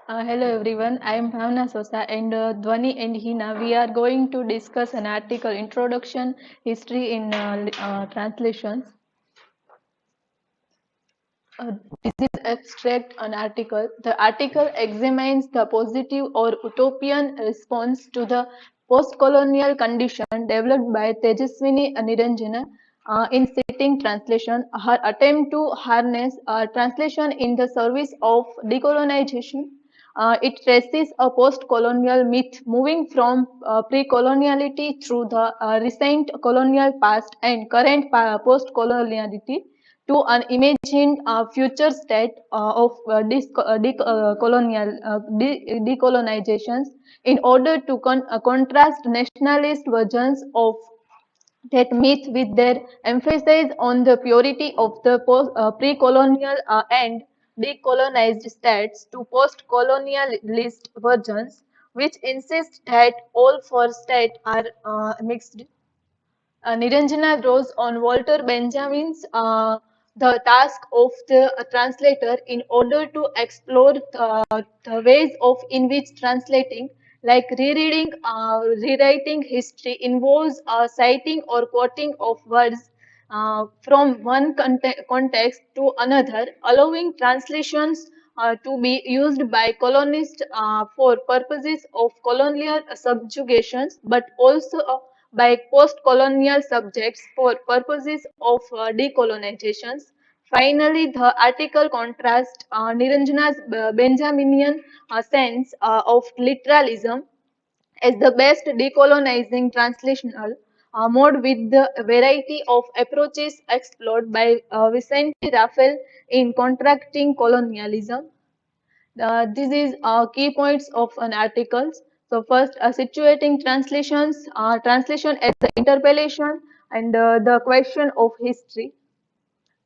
Hello everyone, I am Bhavna and Dhavni and Hina. We are going to discuss an article Introduction History in Translations. This is abstract an article. The article examines the positive or utopian response to the post-colonial condition developed by Tejaswini Nilanjana in sitting translation. Her attempt to harness translation in the service of decolonization. It traces a post-colonial myth moving from pre-coloniality through the recent colonial past and current post-coloniality to an imagined future state of decolonizations in order to contrast nationalist versions of that myth with their emphasis on the purity of the pre-colonial and decolonized states to post-colonialist versions which insist that all four states are mixed. Nilanjana draws on Walter Benjamin's the task of the translator in order to explore the ways of in which translating, like rereading, rewriting history, involves citing or quoting of words from one context to another, allowing translations to be used by colonists for purposes of colonial subjugations, but also by post-colonial subjects for purposes of decolonizations. Finally, the article contrasts Niranjana's Benjaminian sense of literalism as the best decolonizing translational mode with the variety of approaches explored by Vicente Rafael in contracting colonialism. This is key points of an article. So first, situating translations, translation as the interpellation and the question of history.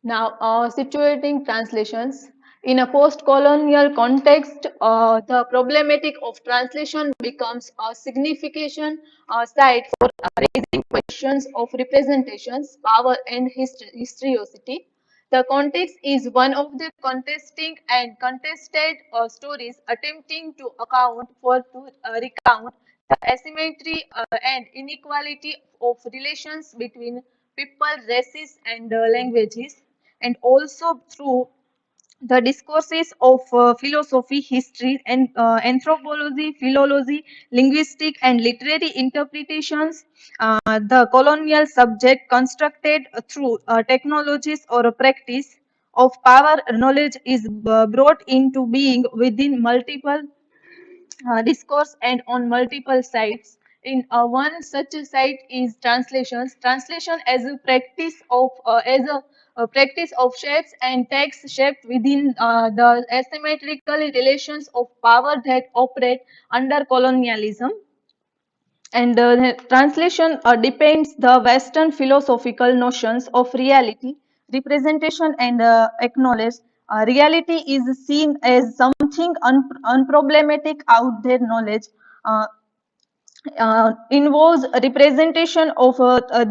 Now, situating translations. In a post-colonial context, the problematic of translation becomes a significant site for raising questions of representations, power, and historicity. The context is one of the contesting and contested stories attempting to recount the asymmetry and inequality of relations between people, races, and languages, and also through the discourses of philosophy, history, and anthropology, philology, linguistic, and literary interpretations. The colonial subject constructed through technologies or a practice of power knowledge is brought into being within multiple discourse and on multiple sites. In one such a site is translations. Translation as a practice of a practice of shapes and text shaped within the asymmetrical relations of power that operate under colonialism. And the translation depends the Western philosophical notions of reality, representation, and acknowledge. Reality is seen as something unproblematic out there knowledge. Uh, Involves a representation of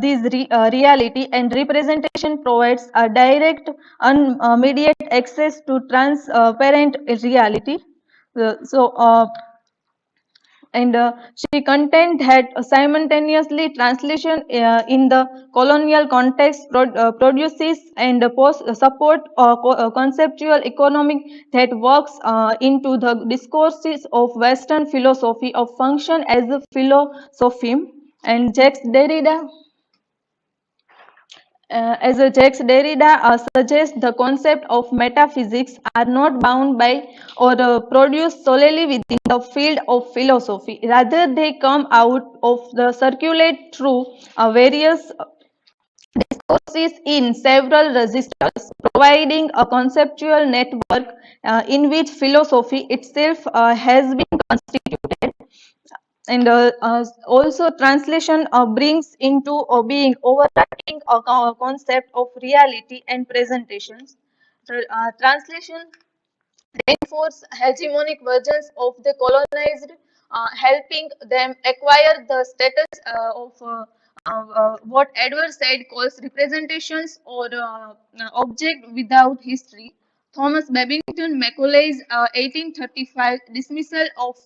this reality, and representation provides a direct immediate access to transparent reality. So and she contend that simultaneously translation in the colonial context produces and support conceptual economic that works into the discourses of Western philosophy of function as a philosophy. And Jacques Derrida as Jacques Derrida suggests, the concept of metaphysics are not bound by or produced solely within the field of philosophy. Rather, they come out of the circulate through various discourses in several registers, providing a conceptual network in which philosophy itself has been constituted. And also translation brings into being overarching concept of reality and presentations. Translation reinforce hegemonic versions of the colonized, helping them acquire the status of what Edward Said calls representations or object without history. Thomas Babington Macaulay's 1835 dismissal of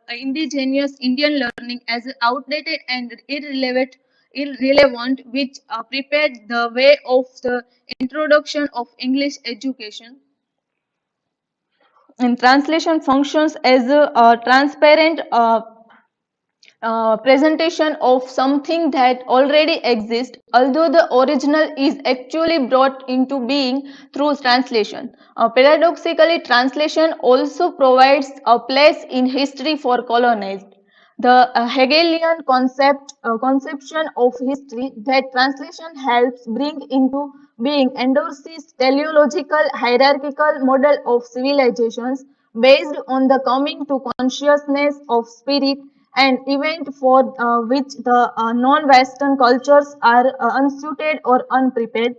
indigenous Indian learning as outdated and irrelevant, which prepared the way of the introduction of English education. And translation functions as a transparent presentation of something that already exists, although the original is actually brought into being through translation. Paradoxically, translation also provides a place in history for colonized. The Hegelian conception of history that translation helps bring into being endorses teleological hierarchical model of civilizations based on the coming to consciousness of spirit, an event for which the non-Western cultures are unsuited or unprepared.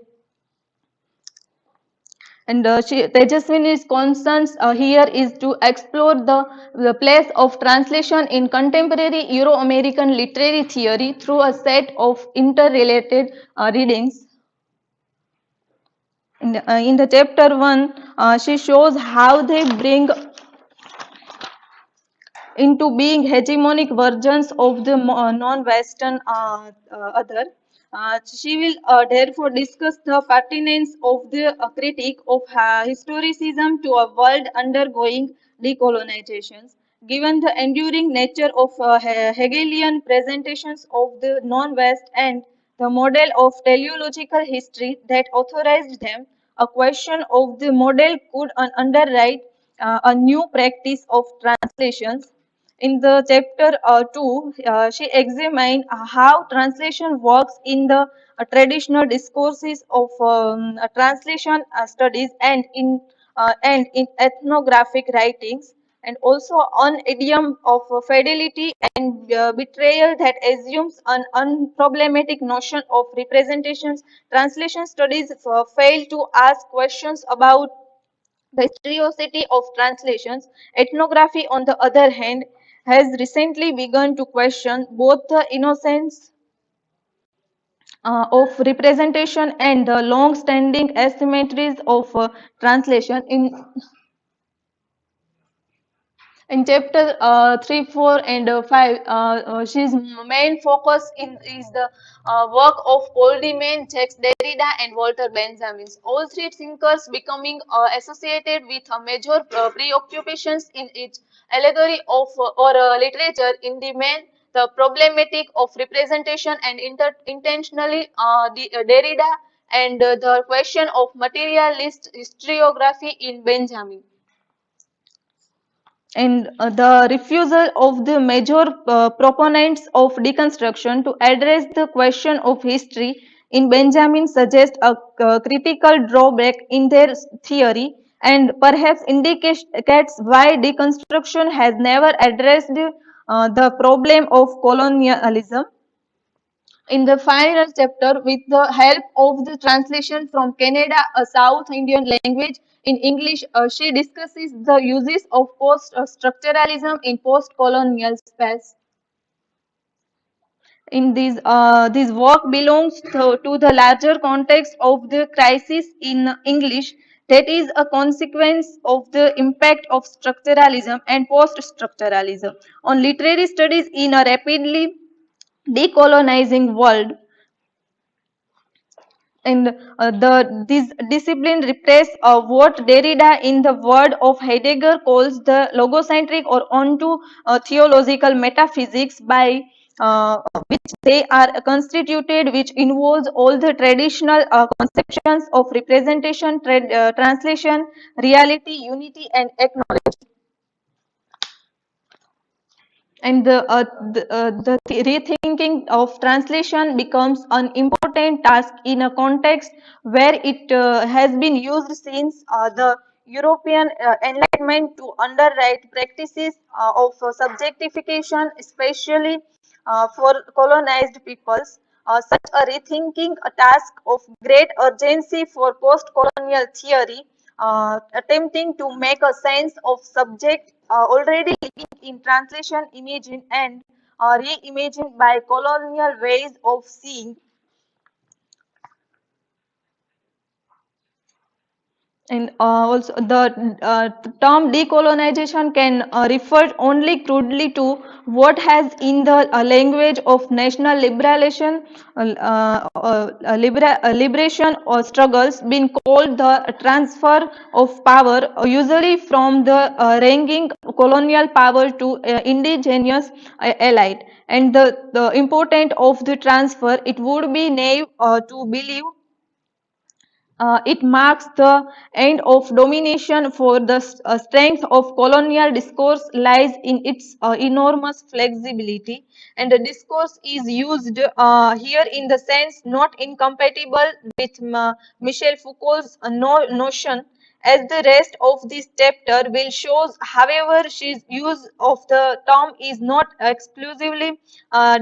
And Tejaswini's concerns here is to explore the place of translation in contemporary Euro-American literary theory through a set of interrelated readings. In the chapter 1, she shows how they bring into being hegemonic versions of the non-Western other. She will therefore discuss the pertinence of the critique of historicism to a world undergoing decolonizations. Given the enduring nature of Hegelian presentations of the non-West and the model of teleological history that authorized them, a question of the model could underwrite a new practice of translations. In the chapter 2, she examined how translation works in the traditional discourses of translation studies and in ethnographic writings, and also on idiom of fidelity and betrayal that assumes an unproblematic notion of representations. Translation studies fail to ask questions about the historicity of translations. Ethnography, on the other hand, has recently begun to question both the innocence of representation and the long-standing asymmetries of translation. In chapter 3, 4, and 5, she's main focus is the work of Paul Riemann, Jacques Derrida, and Walter Benjamin. All three thinkers becoming associated with major preoccupations in its allegory of or literature. In the main, the problematic of representation and intentionally Derrida, and the question of materialist historiography in Benjamin. And the refusal of the major proponents of deconstruction to address the question of history in Benjamin suggests a critical drawback in their theory, and perhaps indicates why deconstruction has never addressed the problem of colonialism. In the final chapter, with the help of the translation from Canada, a South Indian language, in English, she discusses the uses of post-structuralism in post-colonial space. In this work belongs to the larger context of the crisis in English, that is a consequence of the impact of structuralism and post-structuralism on literary studies in a rapidly decolonizing world. And this discipline replaces what Derrida, in the word of Heidegger, calls the logocentric or onto theological metaphysics, by which they are constituted, which involves all the traditional conceptions of representation, translation, reality, unity, and acknowledgement. And the rethinking of translation becomes an important task in a context where it has been used since the European Enlightenment to underwrite practices of subjectification, especially for colonized peoples. Such a rethinking a task of great urgency for post-colonial theory, attempting to make a sense of subject already living in translation, imagined and reimagined by colonial ways of seeing. And also, the term decolonization can refer only crudely to what has, in the language of national liberation, liberation or struggles, been called the transfer of power, usually from the reigning colonial power to indigenous elite. And the important of the transfer, it would be naive to believe it marks the end of domination, for the strength of colonial discourse lies in its enormous flexibility, and the discourse is used here in the sense not incompatible with Michel Foucault's notion. As the rest of this chapter will show, however, his use of the term is not exclusively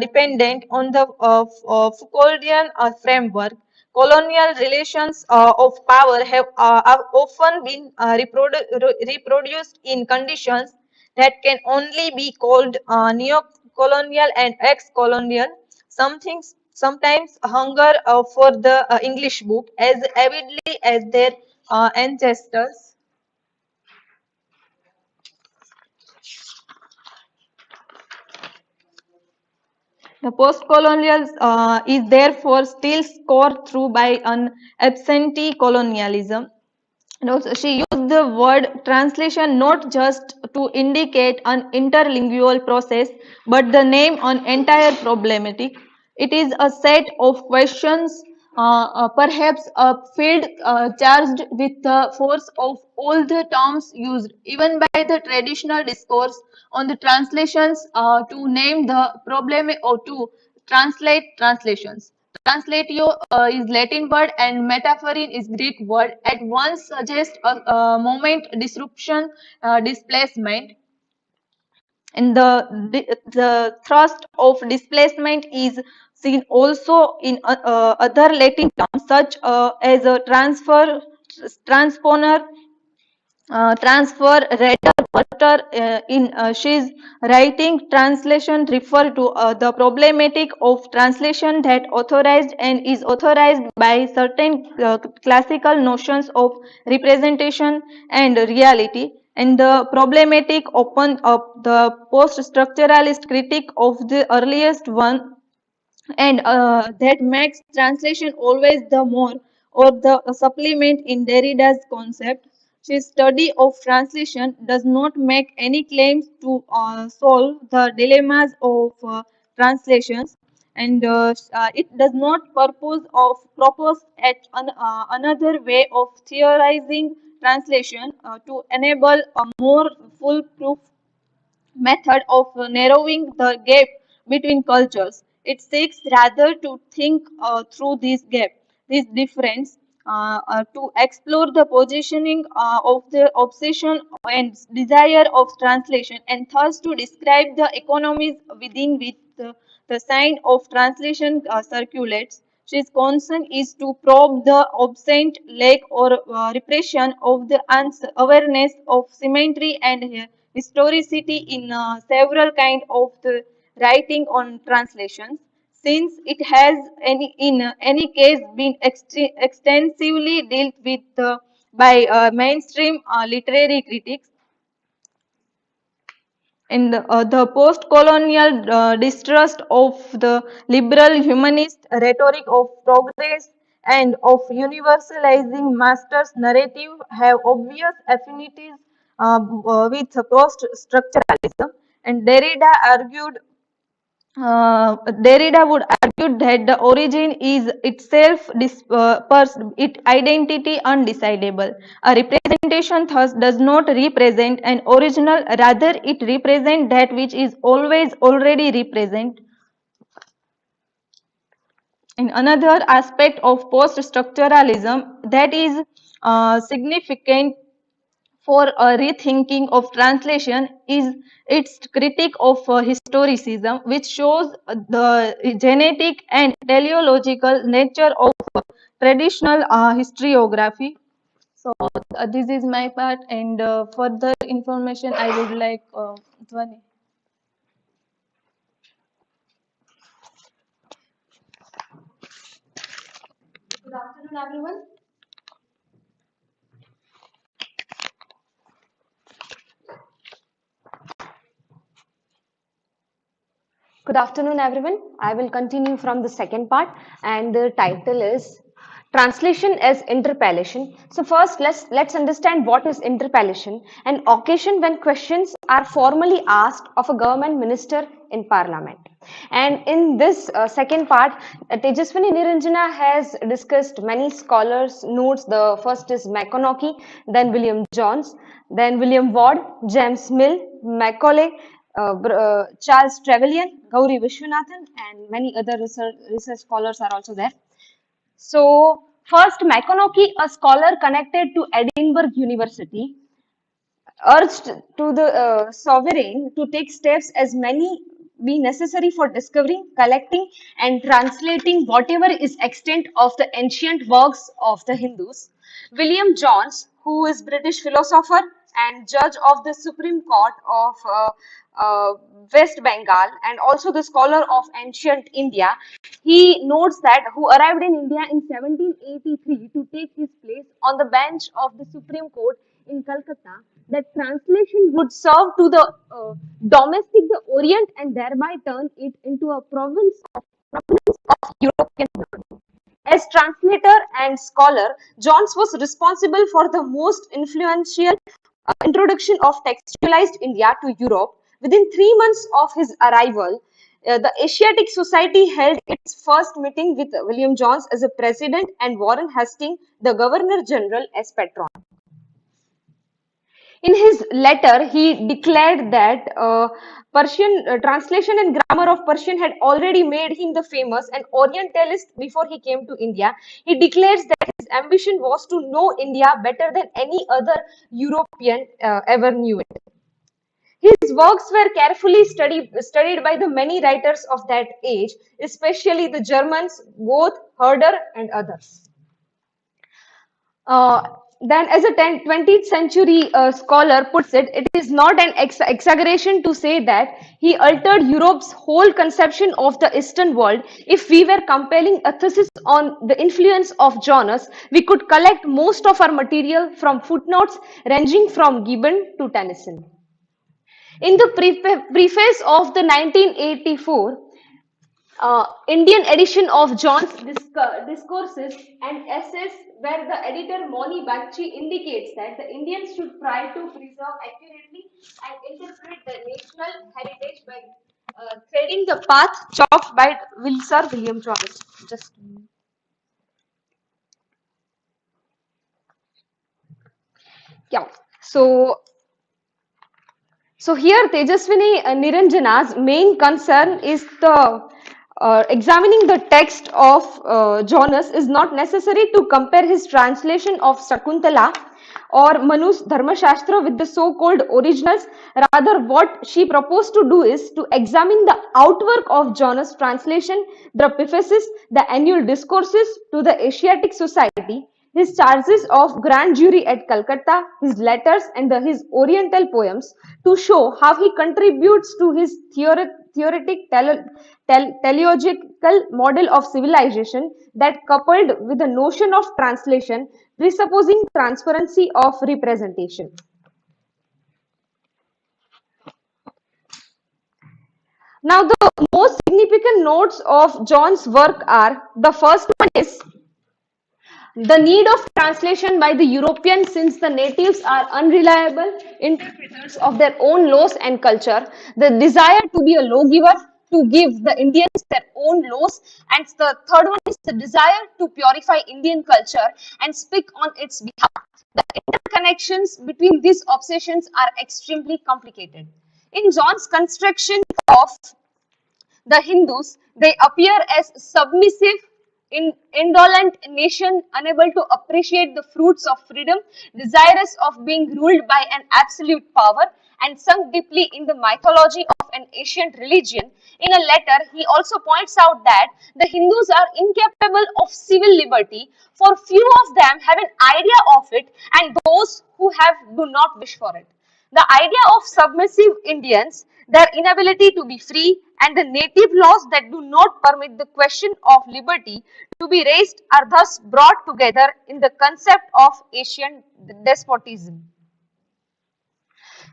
dependent on the Foucauldian framework. Colonial relations of power have often been reproduced in conditions that can only be called neo-colonial and ex-colonial. Sometimes hunger for the English book as avidly as their ancestors. The post-colonial is therefore still scored through by an absentee colonialism. And also, she used the word translation not just to indicate an interlingual process, but the name on entire problematic. It is a set of questions, perhaps a field charged with the force of all the terms used, even by the traditional discourse on the translations, to name the problem or to translate translations. Translatio is Latin word and metaphorin is Greek word. At once suggest a moment disruption, displacement, and the thrust of displacement is seen also in other Latin terms such as a transponer, transfer, reader, water. In she's writing, translation refer to the problematic of translation that authorized and is authorized by certain classical notions of representation and reality, and the problematic open up the post-structuralist critique of the earliest one, and that makes translation always the more or the supplement in Derrida's concept. His study of translation does not make any claims to solve the dilemmas of translations, and it does not propose at another way of theorizing translation to enable a more foolproof method of narrowing the gap between cultures. It seeks rather to think through this gap, this difference, to explore the positioning of the obsession and desire of translation, and thus to describe the economies within which the sign of translation circulates. His concern is to probe the absent lack or repression of the awareness of symmetry and historicity in several kind of the writing on translations, since it has in any case been extensively dealt with by mainstream literary critics. In the post-colonial distrust of the liberal humanist rhetoric of progress and of universalizing master's narrative have obvious affinities with post-structuralism, and Derrida would argue that the origin is itself its identity undecidable. A representation thus does not represent an original, rather it represents that which is always already represent. And another aspect of post-structuralism that is significant for a rethinking of translation is its critique of historicism, which shows the genetic and teleological nature of traditional historiography. So this is my part, and further information I would like Dhavni. Good afternoon, everyone. Good afternoon, everyone. I will continue from the second part, and the title is Translation as Interpellation. So first, let's understand what is interpellation, an occasion when questions are formally asked of a government minister in Parliament. And in this second part, Tejaswini Nilanjana has discussed many scholars' notes. The first is McConaughey, then William Jones, then William Ward, James Mill, Macaulay, Charles Trevelyan, Gauri Vishwanathan, and many other research scholars are also there. So, first, McConaughey, a scholar connected to Edinburgh University, urged to the sovereign to take steps as many be necessary for discovering, collecting, and translating whatever is extant of the ancient works of the Hindus. William Jones, who is British philosopher and judge of the Supreme Court of uh, West Bengal and also the scholar of ancient India, he notes that who arrived in India in 1783 to take his place on the bench of the Supreme Court in Calcutta, that translation would serve to the domestic the Orient and thereby turn it into a province of European. As translator and scholar, Jones was responsible for the most influential introduction of textualized India to Europe. Within 3 months of his arrival, the Asiatic Society held its first meeting with William Jones as a president and Warren Hastings, the Governor General, as patron. In his letter, he declared that Persian translation and grammar of Persian had already made him the famous and Orientalist before he came to India. He declares that his ambition was to know India better than any other European ever knew it. His works were carefully studied by the many writers of that age, especially the Germans, Goethe, Herder, and others. Uh, then, as a 20th century scholar puts it, it is not an exaggeration to say that he altered Europe's whole conception of the Eastern world. If we were compiling a thesis on the influence of Jonas, we could collect most of our material from footnotes ranging from Gibbon to Tennyson. In the preface of the 1984 Indian edition of John's Discourses and Essays, where the editor Moni Bakchi indicates that the Indians should try to preserve accurately and interpret the national heritage by treading the path chalked by Sir William Jones. Just yeah. So here Tejaswini Niranjana's main concern is the examining the text of Jonas is not necessary to compare his translation of Shakuntala or Manu's Dharmashastra with the so-called originals. Rather, what she proposed to do is to examine the outwork of Jonas' translation, the prefaces, the annual discourses to the Asiatic Society, his charges of grand jury at Calcutta, his letters, and his Oriental poems to show how he contributes to his theoretic teleological model of civilization that coupled with the notion of translation presupposing transparency of representation. Now, the most significant notes of John's work are the first one is the need of translation by the Europeans, since the natives are unreliable interpreters of their own laws and culture, the desire to be a lawgiver, to give the Indians their own laws, and the third one is the desire to purify Indian culture and speak on its behalf. The interconnections between these obsessions are extremely complicated. In John's construction of the Hindus, they appear as submissive, indolent nation unable to appreciate the fruits of freedom, desirous of being ruled by an absolute power, and sunk deeply in the mythology of an ancient religion. In a letter, he also points out that the Hindus are incapable of civil liberty, for few of them have an idea of it, and those who have do not wish for it. The idea of submissive Indians, their inability to be free, and the native laws that do not permit the question of liberty to be raised are thus brought together in the concept of Asian despotism.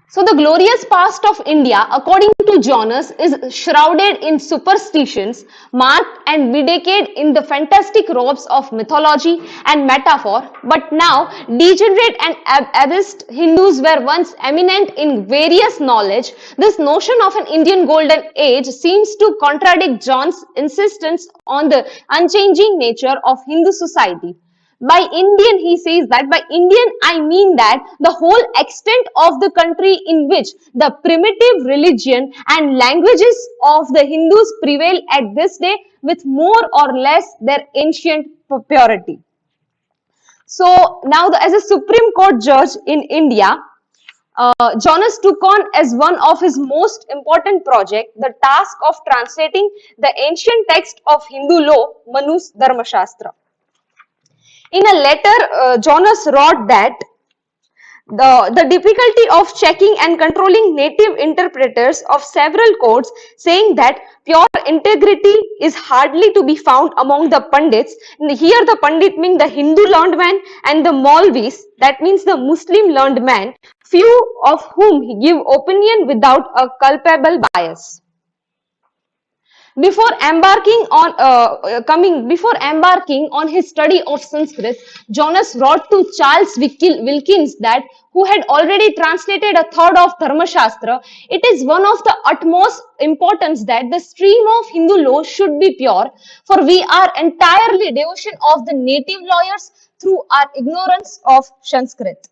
So, the glorious past of India, according to to Jonas is shrouded in superstitions, marked and bedecked in the fantastic robes of mythology and metaphor, but now degenerate and abysed Hindus were once eminent in various knowledge. This notion of an Indian golden age seems to contradict John's insistence on the unchanging nature of Hindu society. By Indian, he says that by Indian, I mean that the whole extent of the country in which the primitive religion and languages of the Hindus prevail at this day with more or less their ancient purity. So now as a Supreme Court judge in India, Jonas took on as one of his most important projects the task of translating the ancient text of Hindu law, Manu's Dharma Shastra. In a letter, Jonas wrote that the difficulty of checking and controlling native interpreters of several codes, saying that pure integrity is hardly to be found among the Pandits. Here the Pandit means the Hindu learned man, and the Maulvis, that means the Muslim learned man, few of whom give opinion without a culpable bias. Before embarking on his study of Sanskrit, Jonas wrote to Charles Wilkins that who had already translated a third of Dharma Shastra, it is one of the utmost importance that the stream of Hindu law should be pure, for we are entirely devotion of the native lawyers through our ignorance of Sanskrit.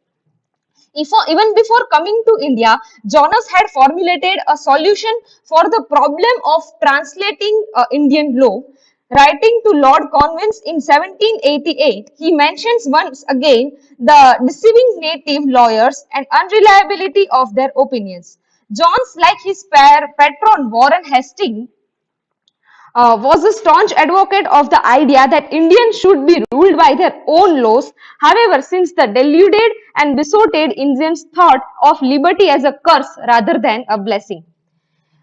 Even before coming to India, Jonas had formulated a solution for the problem of translating Indian law. Writing to Lord Convince in 1788, he mentions once again the deceiving native lawyers and unreliability of their opinions. Jones, like his patron Warren Hastings, was a staunch advocate of the idea that Indians should be ruled by their own laws. However, since the deluded and besotted Indians thought of liberty as a curse rather than a blessing,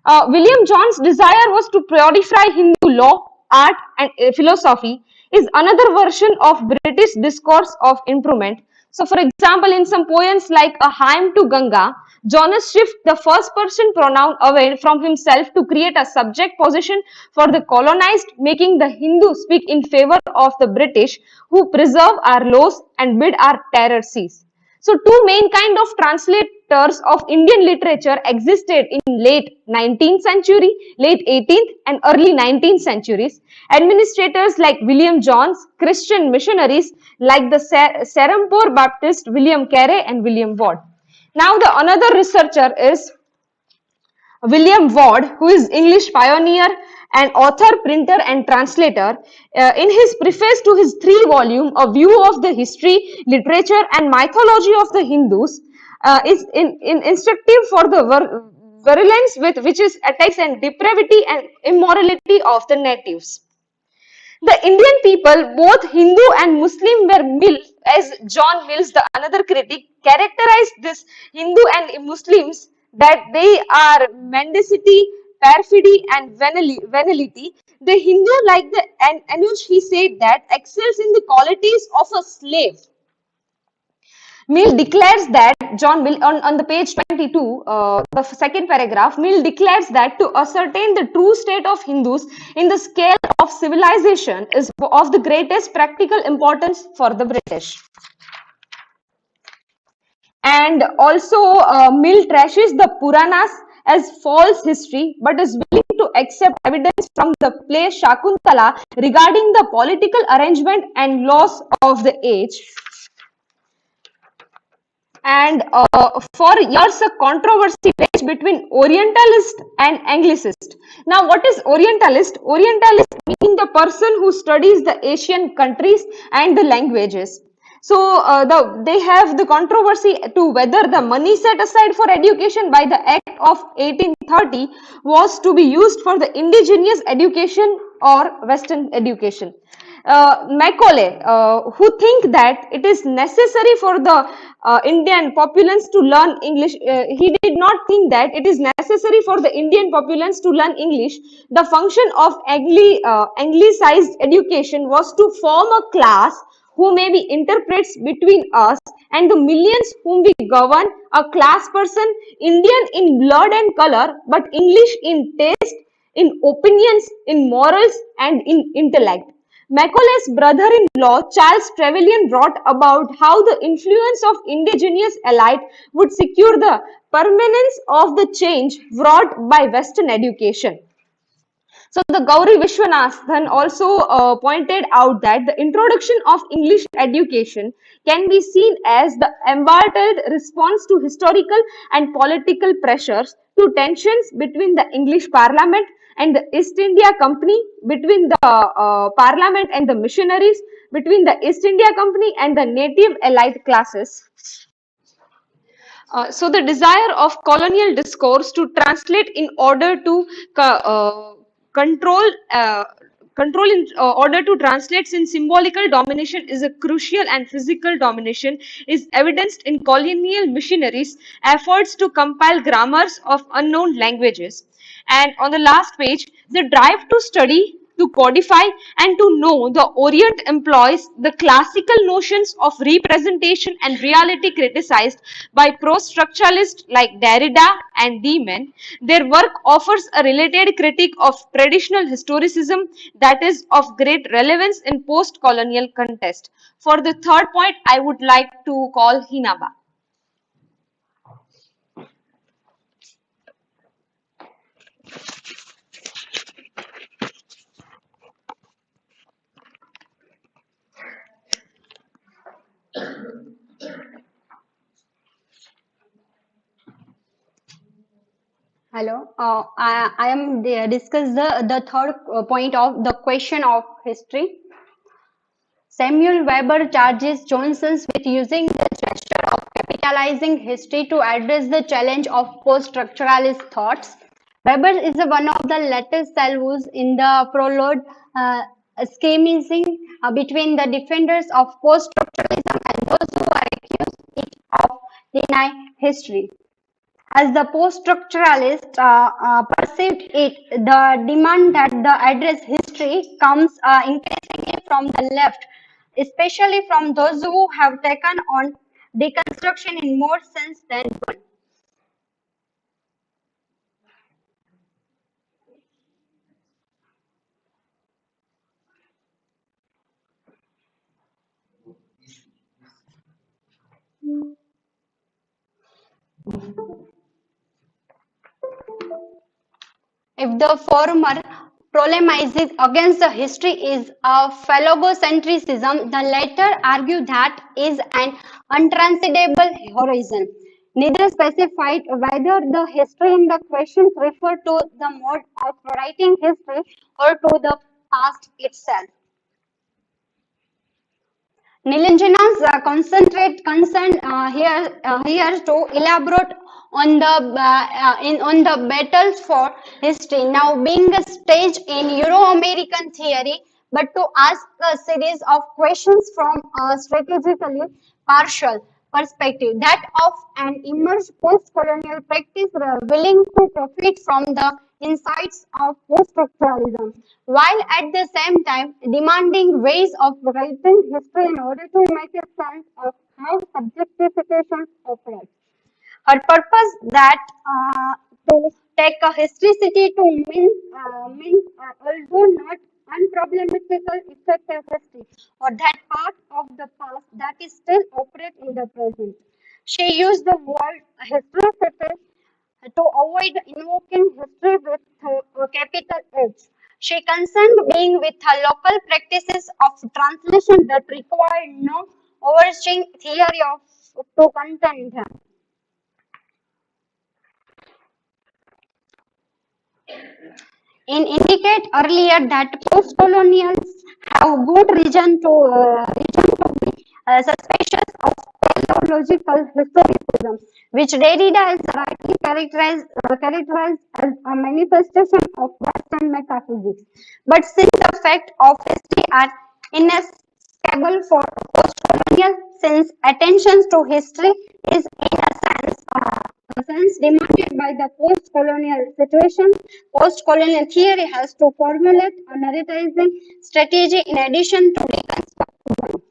William John's desire was to purify Hindu law, art, and philosophy is another version of British discourse of improvement. So, for example, in some poems like A Hymn to Ganga, Jonas shifts the first person pronoun away from himself to create a subject position for the colonized, making the Hindu speak in favor of the British who preserve our laws and bid our terror cease. So two main kind of translators of Indian literature existed in late 19th century, late 18th and early 19th centuries. Administrators like William Jones, Christian missionaries like the Serampore Baptist William Carey and William Ward. Now the another researcher is William Ward, who is English pioneer and author, printer and translator. In his preface to his 3-volume, A View of the History, Literature and Mythology of the Hindus, is instructive for the virulence with which is attacks and depravity and immorality of the natives. The Indian people, both Hindu and Muslim, were as John Mills, the another critic, characterized this Hindu and Muslims that they are mendacity, perfidy and venality. The Hindu, like the Anuj, he said that excels in the qualities of a slave. Mill declares that, John Mill, on the page 22, the second paragraph, Mill declares that to ascertain the true state of Hindus in the scale of civilization is of the greatest practical importance for the British. And also, Mill trashes the Puranas as false history, but is willing to accept evidence from the play Shakuntala regarding the political arrangement and laws of the age. And for years, a controversy raged between Orientalist and Anglicist. Now, what is Orientalist? Orientalist meaning the person who studies the Asian countries and the languages. So, they have the controversy to whether the money set aside for education by the Act of 1830 was to be used for the indigenous education or Western education. Macaulay, who think that it is necessary for the Indian populace to learn English, he did not think that it is necessary for the Indian populace to learn English. The function of Anglicized education was to form a class who may be interprets between us and the millions whom we govern, a class person, Indian in blood and color, but English in taste, in opinions, in morals, and in intellect. Macaulay's brother-in-law Charles Trevelyan wrote about how the influence of indigenous elite would secure the permanence of the change wrought by Western education. So the Gauri Vishwanathan also pointed out that the introduction of English education can be seen as the embodied response to historical and political pressures, to tensions between the English Parliament and the East India Company, between the Parliament and the missionaries, between the East India Company and the native elite classes. So the desire of colonial discourse to translate in order to control control in order to translate in symbolical domination is a crucial, and physical domination is evidenced in colonial missionaries efforts to compile grammars of unknown languages. And on the last page, the drive to study, to codify, and to know the Orient employs the classical notions of representation and reality criticized by pro-structuralists like Derrida and Diemen. Their work offers a related critique of traditional historicism that is of great relevance in post-colonial context. For the third point, I would like to call Hinaba. Hello, I am discuss the third point of the question of history. Samuel Weber charges Johnson with using the gesture of capitalizing history to address the challenge of post-structuralist thoughts. Weber is one of the latest salvos in the prologue, scheming between the defenders of post-structuralism and those who are accused it of denying history. As the post-structuralists perceived it, the demand that the address history comes increasingly from the left, especially from those who have taken on deconstruction in more sense than one. If the former polemizes against the history is a phallogocentrism, the latter argue that is an untranscendable horizon. Neither specified whether the history in the questions refer to the mode of writing history or to the past itself. Nilanjana's concentrate concern here to elaborate on the on the battles for history now being a stage in Euro-American theory, but to ask a series of questions from a strategically partial perspective, that of an immersed post-colonial practice willing to profit from the insights of post-structuralism, while at the same time demanding ways of writing history in order to make a sense of how subjectification operates. Her purpose that to take a historicity to although not unproblematical effective history, or that part of the past that is still operate in the present. She used the word historicity to avoid invoking history with a capital H. She concerned being with her local practices of translation that required no overarching theory of to contend them. In indicate earlier that post-colonials have good reason to be suspicious of teleological historicism, which Derrida has rightly characterized as a manifestation of Western metaphysics. But since the facts of history are inescapable for post-colonial, since attention to history is in a sense demanded by the post-colonial situation, post-colonial theory has to formulate a narrativizing strategy in addition to reconstruction.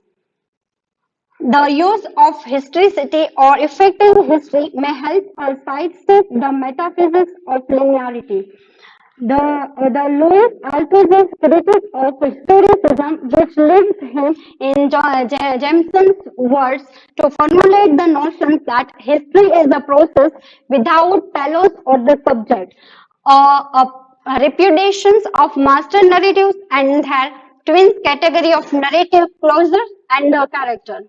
The use of historicity or effective history may help us sidestep the metaphysics of linearity. The Louis Althusser's critique of historicism, which leads him in Jameson's words to formulate the notion that history is a process without telos or the subject, repudiations of master narratives and their twin category of narrative closure and character.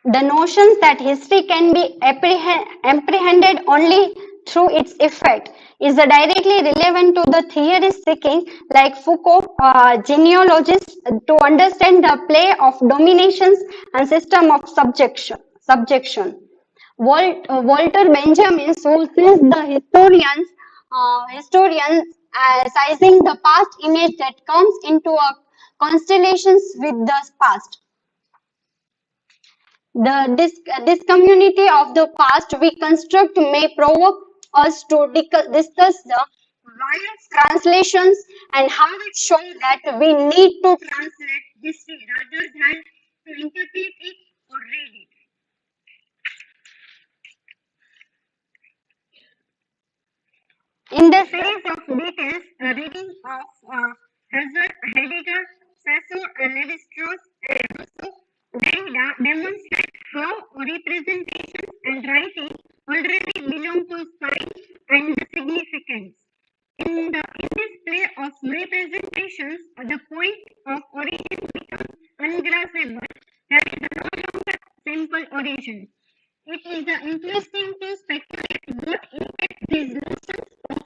The notion that history can be apprehended only through its effect is directly relevant to the theorists seeking, like Foucault, genealogists, to understand the play of dominations and system of subjection. Walter Benjamin, who sees the historians sizing the past image that comes into a constellations with the past. This community of the past we construct may provoke us to discuss the various translations and how it shows that we need to translate history rather than to interpret it or read it. In the series of details, reading of Heidegger, Sasso, and Levi-Strauss, and Rousseau, Derrida demonstrates how representations and writing already belong to sign and significance. In this play of representations, the point of origin becomes ungraspable. There is no longer simple origin. It is interesting to speculate what impact these notions of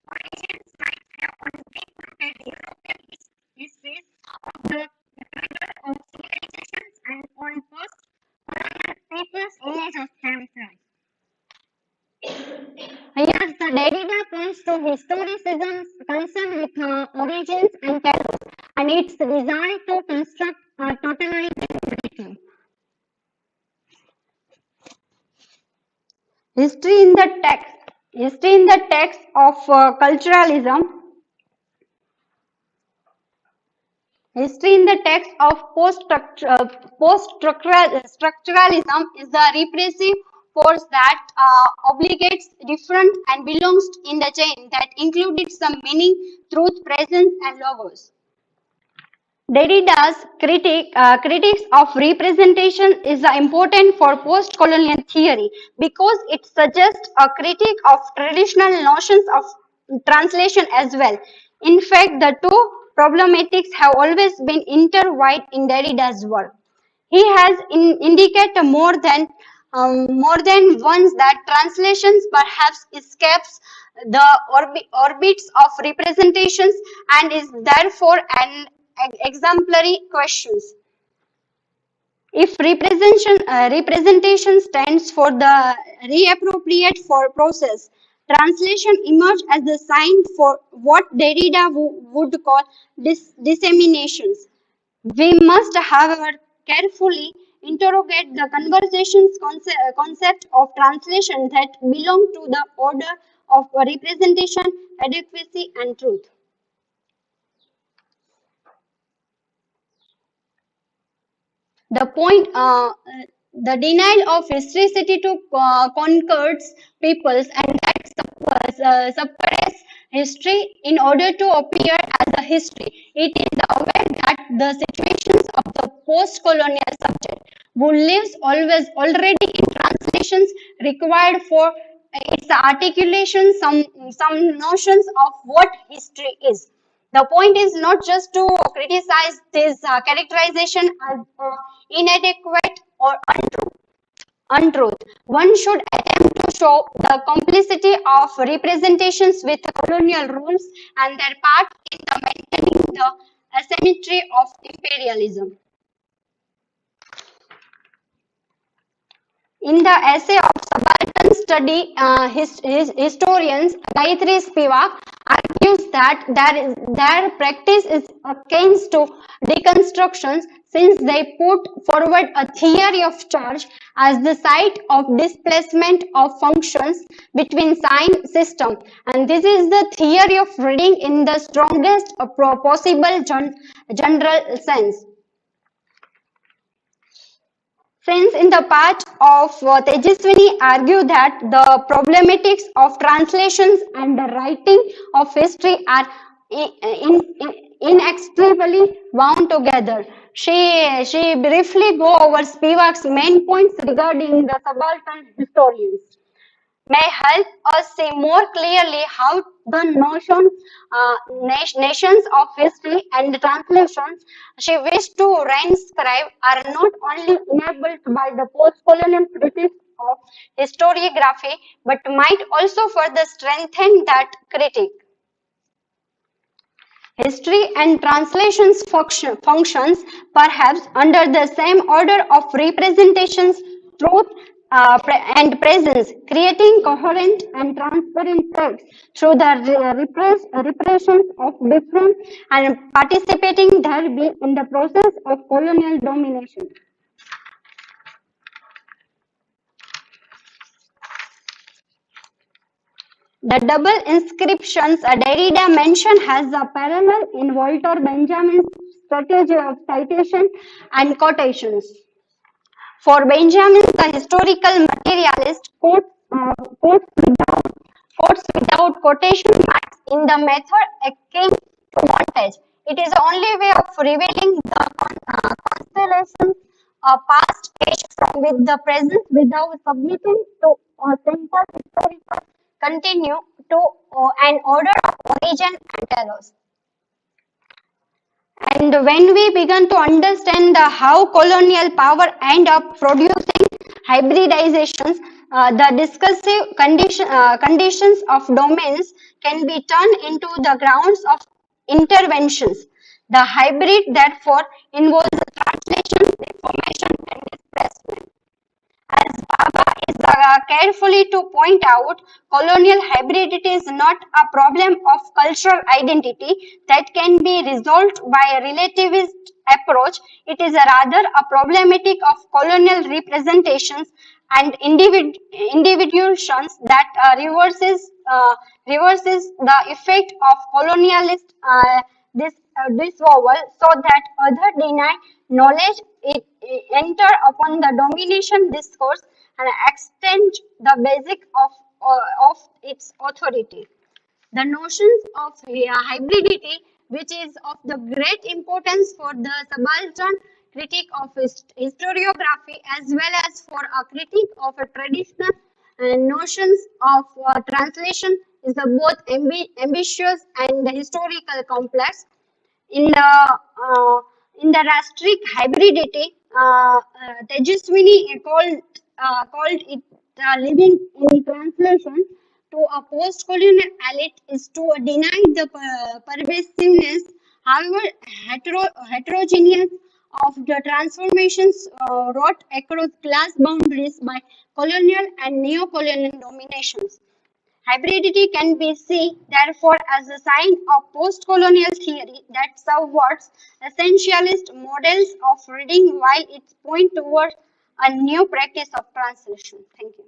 origins might have on deep-rooted European histories of the figure of civilizations and on post-colonial people's image of themselves. Yes, the Derrida points to historicism's concern with origins and telos and its desire to construct a totalitarian narrative. History in the text of culturalism. History in the text of post-structuralism is the repressive force that obligates different and belongs in the chain that included some meaning, truth, presence, and logos. Derrida's critiques of representation is important for post-colonial theory because it suggests a critique of traditional notions of translation as well. In fact, the two problematics have always been intertwined in Derrida's work. He has indicated more than once that translations perhaps escapes the orbits of representations and is therefore an exemplary question. If representation stands for the reappropriate for process, translation emerges as the sign for what Derrida would call disseminations. We must, however, carefully interrogate the conversation's concept of translation that belong to the order of representation, adequacy, and truth. The denial of historicity to conquered peoples and that suppress history in order to appear as a history. It is aware that the situations of the post-colonial subject who lives already in translations required for its articulation some notions of what history is. The point is not just to criticize this characterization as inadequate or untruth. One should attempt to show the complicity of representations with colonial rules and their part in the maintaining the asymmetry of imperialism. In the essay of subaltern study, historians Gayatri Spivak argues that their practice is akin to deconstructions, since they put forward a theory of charge as the site of displacement of functions between sign system, and this is the theory of reading in the strongest possible general sense. Friends, in the part of Tejaswini argue that the problematics of translations and the writing of history are inextricably wound together. She briefly go over Spivak's main points regarding the subaltern historians may help us see more clearly how the nations of history and translations she wished to reinscribe are not only enabled by the post-colonial critics of historiography, but might also further strengthen that critique. History and translations functions perhaps under the same order of representations, truth and presence, creating coherent and transparent text through the repressions of different and participating thereby in the process of colonial domination. The double inscriptions Derrida mentioned has a parallel in Walter Benjamin's strategy of citation and quotations. For Benjamin, the historical materialist quotes without quotation marks in the method akin to montage. It is the only way of revealing the constellations past age from with the present without submitting to a simple historical continue to an order of origin and telos. And when we began to understand how colonial power end up producing hybridizations, the discursive conditions of domains can be turned into the grounds of interventions. The hybrid, therefore, involves translation, deformation, and displacement. As Baba is carefully to point out, colonial hybridity is not a problem of cultural identity that can be resolved by a relativist approach. It is rather a problematic of colonial representations and individuations that reverses the effect of colonialist disavowal, so that other deny knowledge enter upon the domination discourse and extend the basic of its authority. The notions of hybridity, which is of the great importance for the subaltern critique of historiography as well as for a critique of a traditional notions of translation, is both ambitious and historical complex. In the rastric hybridity, Tejaswini called it living in translation to a post-colonial elite is to deny the pervasiveness, however heterogeneous, of the transformations wrought across class boundaries by colonial and neo-colonial dominations. Hybridity can be seen, therefore, as a sign of post-colonial theory that subverts essentialist models of reading while it points towards a new practice of translation. Thank you.